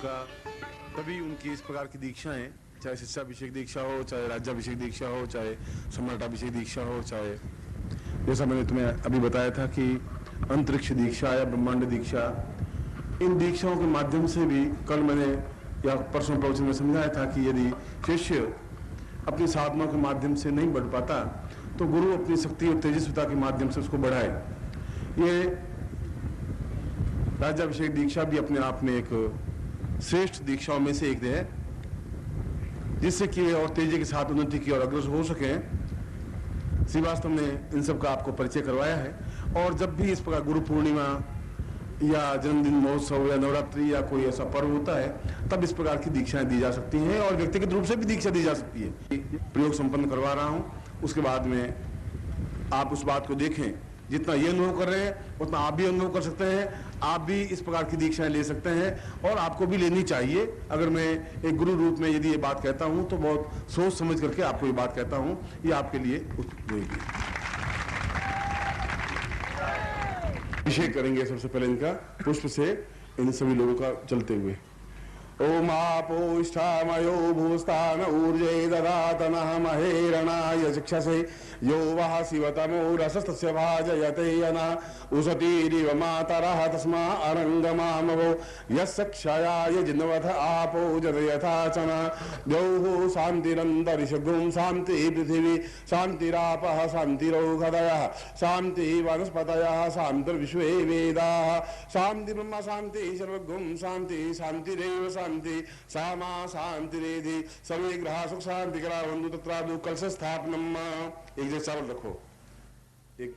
उनका तभी उनकी इस प्रकार की दीक्षाएं, चाहे शिष्याभिषेक दीक्षा हो, चाहे राज्याभिषेक दीक्षा हो, चाहे सम्राटाभिषेक दीक्षा हो, चाहे जैसा मैंने तुम्हें अभी बताया था कि अंतरिक्ष दीक्षा या ब्रह्मांड दीक्षा, इन दीक्षाओं के माध्यम से भी कल मैंने या परसों प्रवचन में समझाया था कि यदि शिष्य अपनी साधनाओं के माध्यम से नहीं बढ़ पाता तो गुरु अपनी शक्ति और तेजस्विता के माध्यम से उसको बढ़ाए। ये राज्याभिषेक दीक्षा भी अपने आप में एक श्रेष्ठ दीक्षाओं में से एक है, जिससे कि और तेजी के साथ उन्नति की और अग्रसर हो सके। श्रीवास्तव ने इन सब का आपको परिचय करवाया है। और जब भी इस प्रकार गुरु पूर्णिमा या जन्मदिन महोत्सव या नवरात्रि या कोई ऐसा पर्व होता है तब इस प्रकार की दीक्षाएं दी जा सकती हैं और व्यक्तिगत रूप से भी दीक्षा दी जा सकती है। प्रयोग संपन्न करवा रहा हूं, उसके बाद में आप उस बात को देखें। जितना ये अनुभव कर रहे हैं उतना आप भी अनुभव कर सकते हैं। आप भी इस प्रकार की दीक्षाएं ले सकते हैं और आपको भी लेनी चाहिए। अगर मैं एक गुरु रूप में यदि ये बात कहता हूं तो बहुत सोच समझ करके आपको ये बात कहता हूं, ये आपके लिए उचित रहेगी। अभिषेक करेंगे सबसे पहले इनका पुष्प से, इन सभी लोगों का चलते हुए। ओम आपोष्ठामयो भूस्तान ऊर्जे ददातनः महेरणाय चक्षसे यो वः शिवतमो रसस्तस्य भाजयते यना उसतीरिव मातरः तस्मा अरङ्गमामवो यस्क्षयाय जिन्वथ आपो जदयथाचना द्यौः शान्तिरन्तरिषगुं शान्ति पृथिवी शान्तिरापः शान्तिरौषधयः शान्ति वनस्पतयः शान्तिर्विश्वे वेदाः शान्ति ब्रह्म शान्ति सर्वगुं शान्ति शान्तिरेव शांति सामा शांति रेधि सभी ग्रह सुख शांति करा बंधु तत्रादु कलश स्थापनम। एक जैसा चावल रखो, एक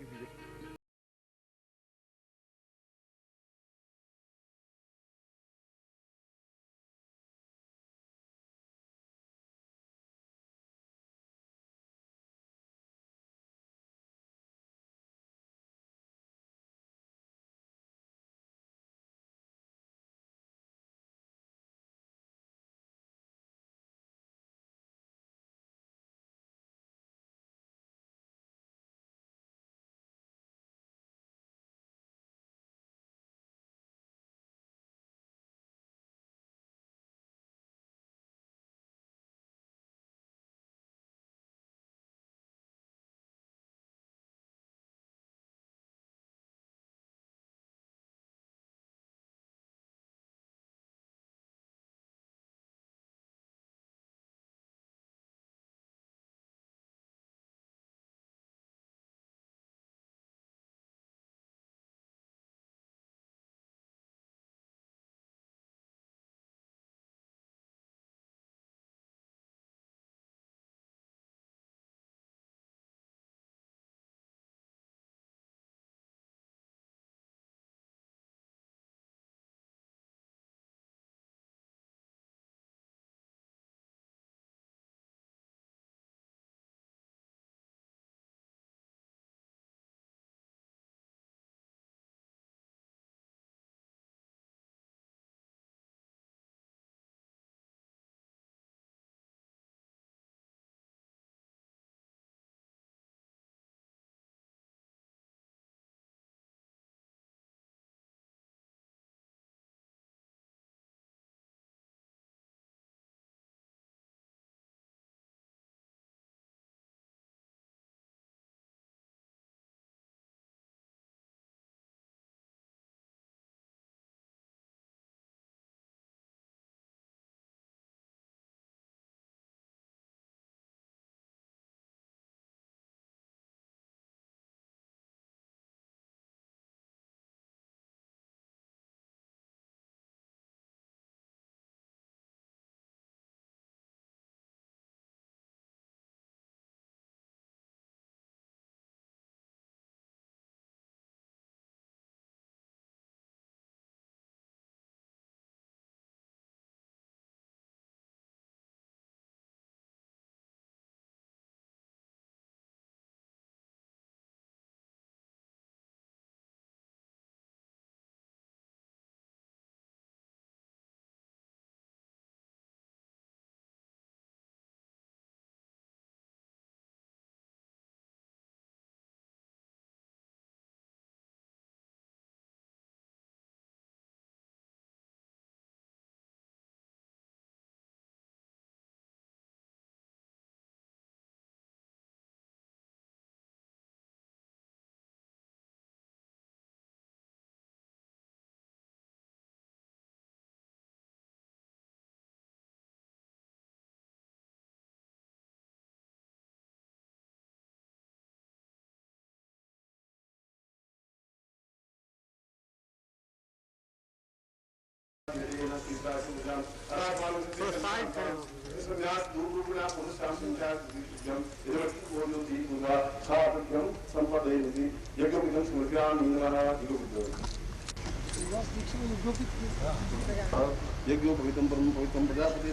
यज्ञोपवीतम परम पवित्रम प्रजापति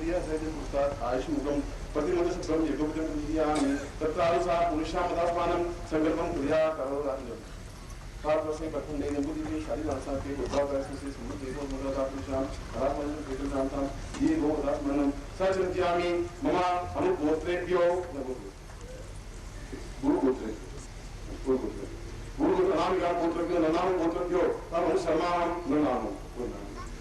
आयुष्मुखम प्रतिमदसम यज्ञोपवीतम दियामि तत्रानुसार पुरुषामदात्मानं संकल्पं क्रिया करोति भारतवर्षे प्रथम नई नंबूदी की शादी भाषा के उद्भव से समृद्ध देवो मुद्रा पुरुषाम धरात्मन केतु जानताम ये गो दात्मनम सजन्त्यामि मम अनुगोत्रेभ्यो गुरु गोत्रे नाम का गोत्रभ्यो नाम गोत्रभ्यो तम शर्माम नाम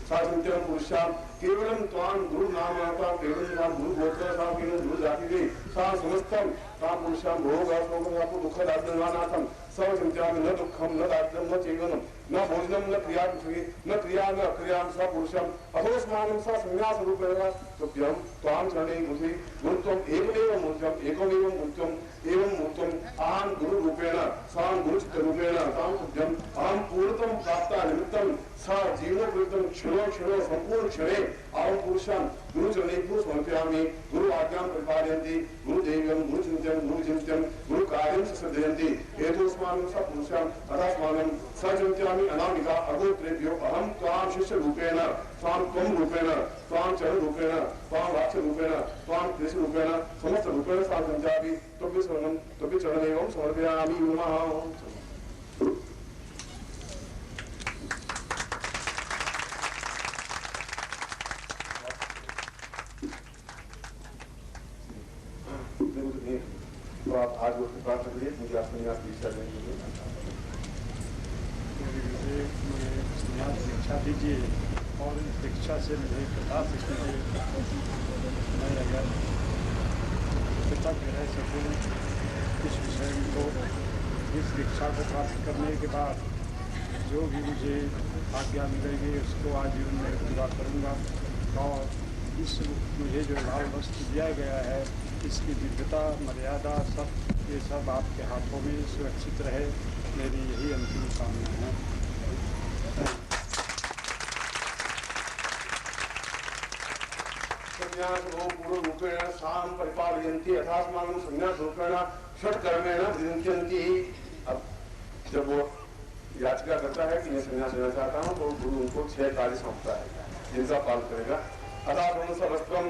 साजन्त्यम पुरुषाम केवलम त्वां गुरु नाम का केवलम गुरु गोत्र सा केवलम गुरु जाति के सा समस्तम ता पुरुषाम भोग शोकम आपको दुख दाद्यमानाथम सवचिंत्यामि न दुःखम न दारिद्र्यम न चेवनम न भोजनम न क्रिया न क्रिया न क्रियाम स पुरुषम अथोस्मानं स संन्यास रूपेण तुभ्यं त्वां चरणे बुद्धि गुरुत्वम एकमेव मूर्त्यम एकमेव मूर्त्यम एवं मूर्त्यम आन गुरु रूपेण सां गुरुचित्त रूपेण तां तुभ्यं अहं पूर्णतम प्राप्ता निमित्तं सा जीवनो कृतं क्षणो क्षणो संपूर्ण क्षणे अहं पुरुषं गुरु चरणेभ्यो समर्पयामि गुरु आज्ञां परिपालयन्ति गुरु दैवं गुरु चिन्त्यं गुरु चिन्त्यं गुरु कार्यं सिद्धयन्ति एतोस्मानं स पुरुषं अथास्मानं सचिन्त्यामि अनामिका अगोत्रेभ्यो अहं त्वां शिष्य रूपेण त्वां त्वं रूपेण त्वां चरण रूपेण त्वां वाक्य रूपेण त्वां कृष्ण रूपेण समस्त रूपेण साचिन्त्यामि तब्य शरणं तब्य चरणेवं समर्पयामि नमः तो आप आज वो प्रार्थना करिए मुझे आप संन्यास दीक्षा देंगे संन्यास दीक्षा दीजिए और इस दीक्षा से मुझे प्रकाश दीजिए मैं अगर कृतज्ञ रह सकूँ इस विषय को इस दीक्षा को प्राप्त करने के बाद जो भी मुझे आज्ञा मिलेगी उसको आजीवन में पूरा करूँगा और इस मुझे जो लाल वस्त्र दिया गया है इसकी दिव्यता मर्यादा सब ये सब आपके हाथों में सुरक्षित रहे मेरी यही अंतिम कामना है। संन्यास पूर्व रूपेण साम परिपालयन्ति यथास्मानं संन्यास रूपेण षट्कर्मेण विदिन्त्यन्ति। अब जब वो याचिका करता है कि मैं संन्यास लेना चाहता हूँ तो गुरु उनको 6 कार्य सौंपता है जिनका पालन करेगा। अतः वस्त्रम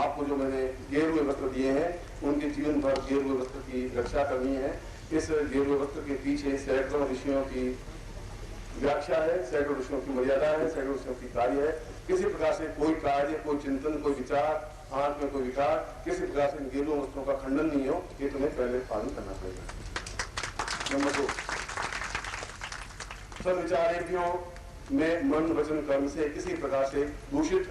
आपको जो मैंने गेरुए वस्त्र दिए हैं उनके जीवन भर गेरुए वस्त्र की रक्षा करनी है। इस गेरुए वस्त्र के पीछे सैकड़ों ऋषियों की व्याख्या है, सैकड़ों ऋषियों की मर्यादा है, सैकड़ों ऋषियों की कार्य है। किसी प्रकार से कोई कार्य, कोई चिंतन, कोई विचार, हाथ में कोई विकार, किसी प्रकार से इन गेरुए वस्त्रों का खंडन नहीं हो, ये तुम्हें पहले पालन करना पड़ेगा। नंबर 2, सब विचारेभ्यों में मन वचन कर्म से किसी प्रकार से दूषित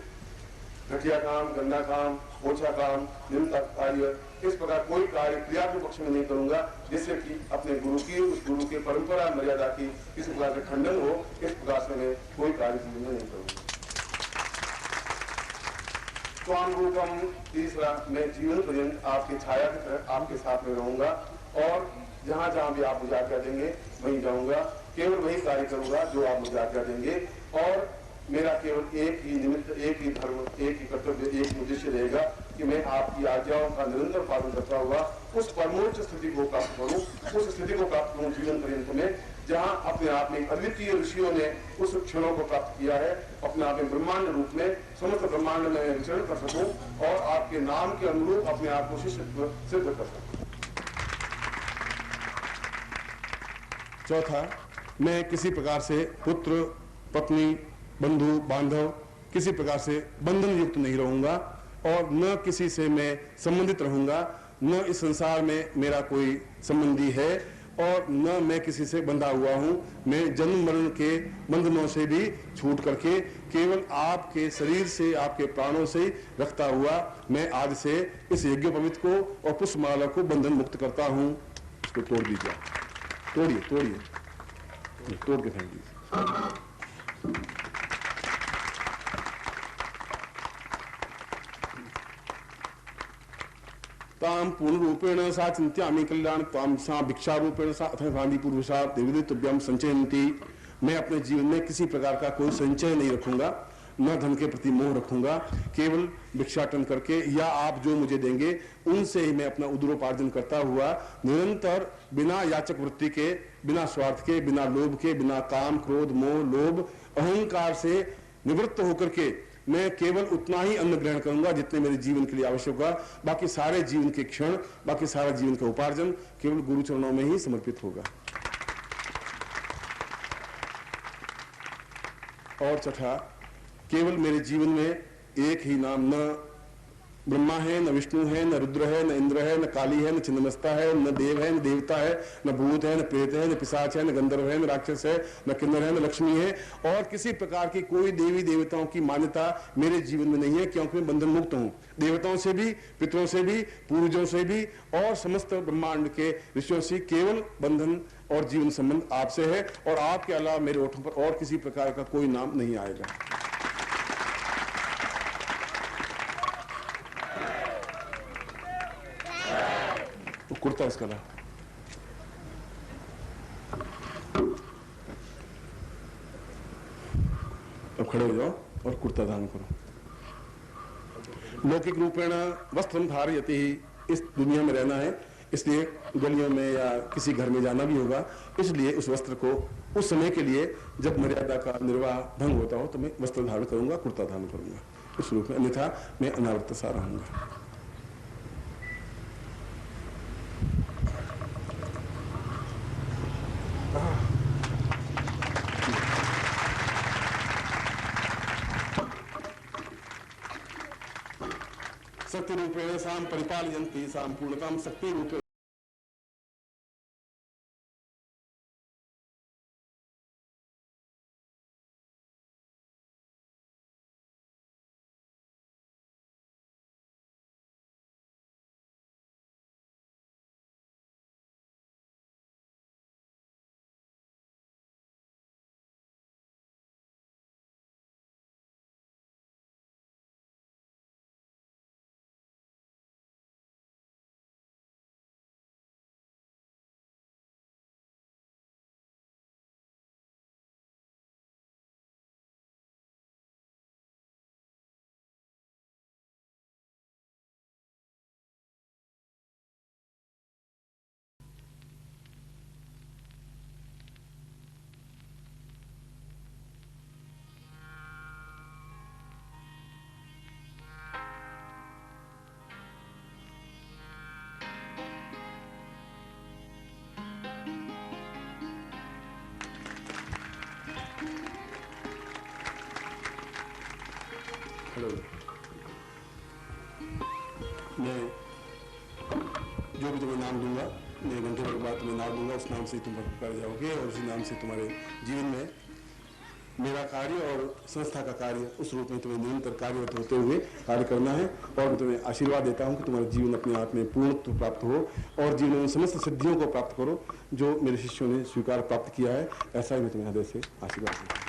घटिया काम, गंदा काम, ओछा काम, निंदा कार्य, इस प्रकार कोई कार्य क्रिया के पक्ष में नहीं करूंगा जिससे कि अपने गुरु की, उस गुरु के परंपरा मर्यादा की किसी प्रकार से खंडन हो। इस प्रकार से मैं कोई कार्य जीवन में नहीं करूंगा। स्वाम रूपम, तीसरा, मैं जीवन पर्यंत आपकी छाया की तरह आपके साथ में रहूंगा और जहां जहां भी आप मुझे आज्ञा देंगे वहीं जाऊंगा, केवल वही कार्य करूंगा जो आप मुझे आज्ञा देंगे और मेरा केवल एक ही निमित्त, एक ही धर्म, एक ही कर्तव्य, एक ही उद्देश्य रहेगा कि मैं आपकी आज्ञाओं का निरंतर पालन करता हुआ उस परमोच्च स्थिति को प्राप्त करूं, उस स्थिति को प्राप्त करूं जीवन पर्यंत में जहां अपने आप में अद्वितीय ऋषियों ने उस क्षणों को प्राप्त किया है। अपने आप में ब्रह्मांड रूप में समस्त ब्रह्मांड में विचरण कर सकूं और आपके नाम के अनुरूप अपने आप को सिद्ध कर सकूं। चौथा, मैं किसी प्रकार से पुत्र, पत्नी, बंधु, बांधव किसी प्रकार से बंधन युक्त नहीं रहूंगा और न किसी से मैं संबंधित रहूंगा, न इस संसार में मेरा कोई संबंधी है और न मैं किसी से बंधा हुआ हूं। मैं जन्म मरण के बंधनों से भी छूट करके केवल आपके शरीर से, आपके प्राणों से रखता हुआ मैं आज से इस यज्ञोपवीत को और पुष्पमाला को बंधन मुक्त करता हूं। इसको तोड़ दीजिए, तोड़िए, तोड़ के फेंक दीजिए। ताम पूर्ण रूपेण सा चिंत्यामि कल्याण ताम सा भिक्षा रूपेण सा अथ गांधी पूर्वशा देवी तुभ्यम संचयन्ति। मैं अपने जीवन में किसी प्रकार का कोई संचय नहीं रखूंगा, न धन के प्रति मोह रखूंगा, केवल भिक्षाटन करके या आप जो मुझे देंगे उनसे ही मैं अपना उदरोपार्जन करता हुआ निरंतर बिना याचक वृत्ति के, बिना स्वार्थ के, बिना लोभ के, बिना काम क्रोध मोह लोभ अहंकार से निवृत्त होकर के मैं केवल उतना ही अन्न ग्रहण करूंगा जितने मेरे जीवन के लिए आवश्यक होगा। बाकी सारे जीवन के क्षण, बाकी सारा जीवन का उपार्जन केवल गुरु चरणों में ही समर्पित होगा। और चौथा, केवल मेरे जीवन में एक ही नाम, न ब्रह्मा है, न विष्णु है, न रुद्र है, न इंद्र है, न काली है, न छिन्नमस्ता है, न देव है, न देवता है, न भूत है, न प्रेत है, न पिशाच है, न गंधर्व है, न राक्षस है, न किन्नर है, न लक्ष्मी है, और किसी प्रकार की कोई देवी देवताओं की मान्यता मेरे जीवन में नहीं है, क्योंकि मैं बंधन मुक्त हूं। देवताओं से भी, पितरों से भी, पूर्वजों से भी और समस्त ब्रह्मांड के ऋषियों से केवल बंधन और जीवन संबंध आपसे है, और आपके अलावा मेरे ओठों पर और किसी प्रकार का कोई नाम नहीं आएगा। तो कुर्ता इसका ला। अब खड़े हो जाओ और कुर्ता धारण करो। लौकिक रूपेण वस्त्रम धारयति ही, इस दुनिया में रहना है, इसलिए गलियों में या किसी घर में जाना भी होगा, इसलिए उस वस्त्र को उस समय के लिए जब मर्यादा का निर्वाह भंग होता हो तो मैं वस्त्र धारण करूंगा, कुर्ता धारण करूंगा इस रूप में, अन्यथा मैं अनावृत सा रहूंगा। शक्ति रूपेण साम परिपालयन्ति, साम पूर्णताम शक्ति रूपेण। मैं जो भी तुम्हें नाम दूंगा, मैं घंटे भर के बाद तुम्हें नाम दूंगा, उस नाम से तुम कर जाओगे और उसी नाम से तुम्हारे जीवन में मेरा कार्य और संस्था का कार्य उस रूप में तुम्हें निरंतर कार्यरत होते हुए कार्य करना है। और मैं तुम्हें आशीर्वाद देता हूं कि तुम्हारा जीवन अपने आप में पूर्णत्व प्राप्त हो और जीवन में समस्त सिद्धियों को प्राप्त करो जो मेरे शिष्यों ने स्वीकार प्राप्त किया है। ऐसा ही मैं तुम्हें हृदय से आशीर्वाद देता हूँ।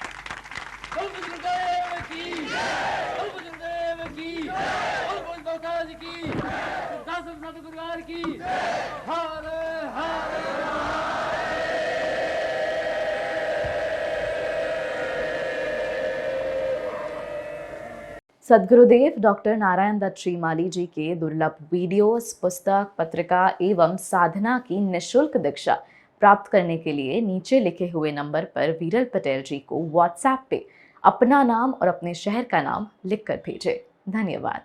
सद्गुरुदेव डॉक्टर नारायण दत्त श्रीमाली जी के दुर्लभ वीडियोस, पुस्तक, पत्रिका एवं साधना की निःशुल्क दीक्षा प्राप्त करने के लिए नीचे लिखे हुए नंबर पर वीरल पटेल जी को व्हाट्सएप पे अपना नाम और अपने शहर का नाम लिखकर भेजें। धन्यवाद।